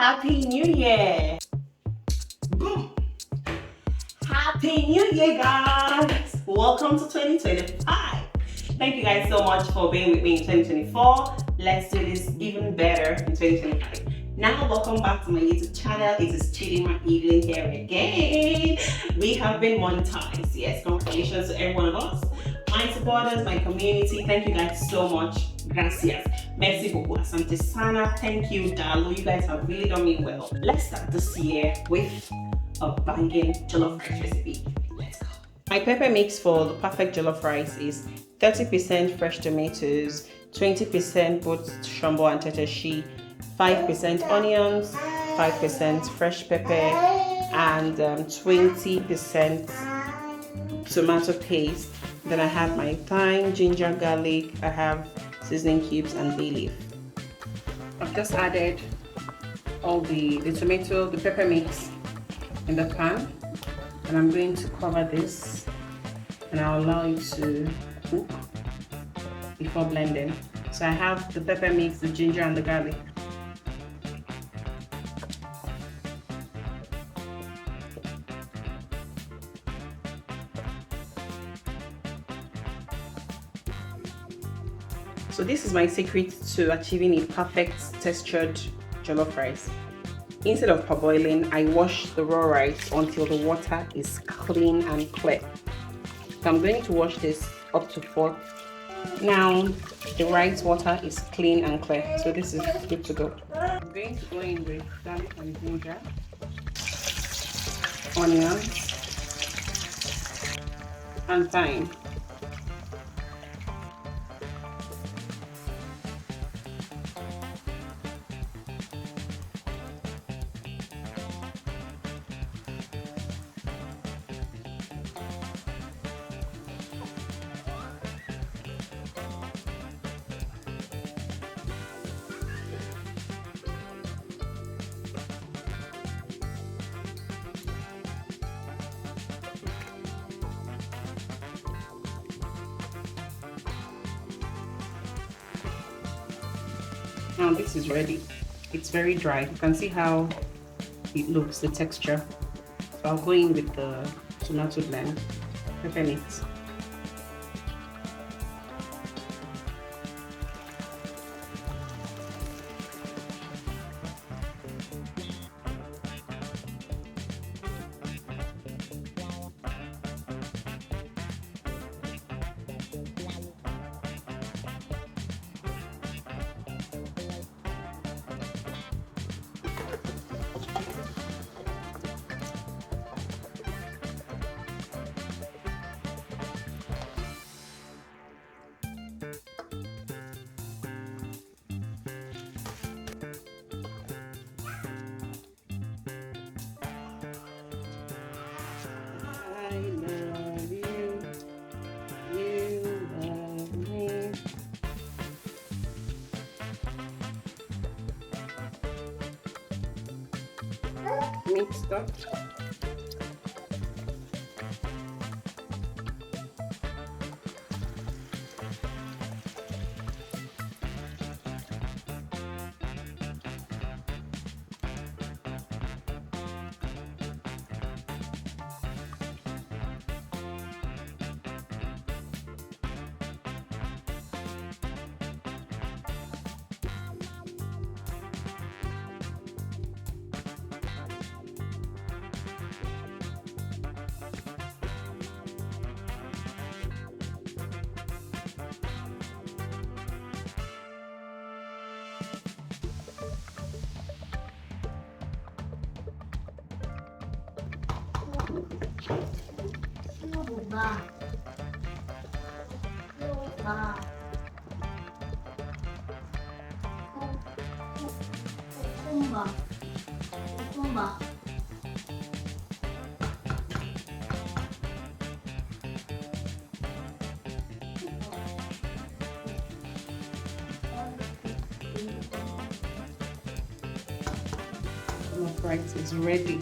Happy New Year! Boom! Happy New Year, guys! Welcome to 2025. Thank you guys so much for being with me in 2024. Let's do this even better in 2025. Now, welcome back to my YouTube channel. It is Chidimma Evelyn here again. We have been monetized. Yes, congratulations to every one of us. My supporters, my community, thank you guys so much. Gracias. Merci beaucoup. Asante sana. Thank you, Dalo. You guys have really done me well. Let's start this year with a banging jollof rice recipe. Let's go. My pepper mix for the perfect jollof rice is 30% fresh tomatoes, 20% both shombo and tatashi, 5% onions, 5% fresh pepper, and 20% tomato paste. Then I have my thyme, ginger, garlic. I have seasoning cubes and bay leaf. I've just added all the tomato, the pepper mix in the pan, and I'm going to cover this and I'll allow it to cook before blending. So I have the pepper mix, the ginger and the garlic. So this is my secret to achieving a perfect textured jollof rice. Instead of parboiling, I wash the raw rice until the water is clean and clear. So I'm going to wash this up to 4. Now the rice water is clean and clear, so this is good to go. I'm going to go in with garlic and ginger, onions, and thyme. Now this is ready. It's very dry. You can see how it looks, the texture. So I'll go in with the tomato blend, pepper mix. Mixed up. Jollof rice is ready.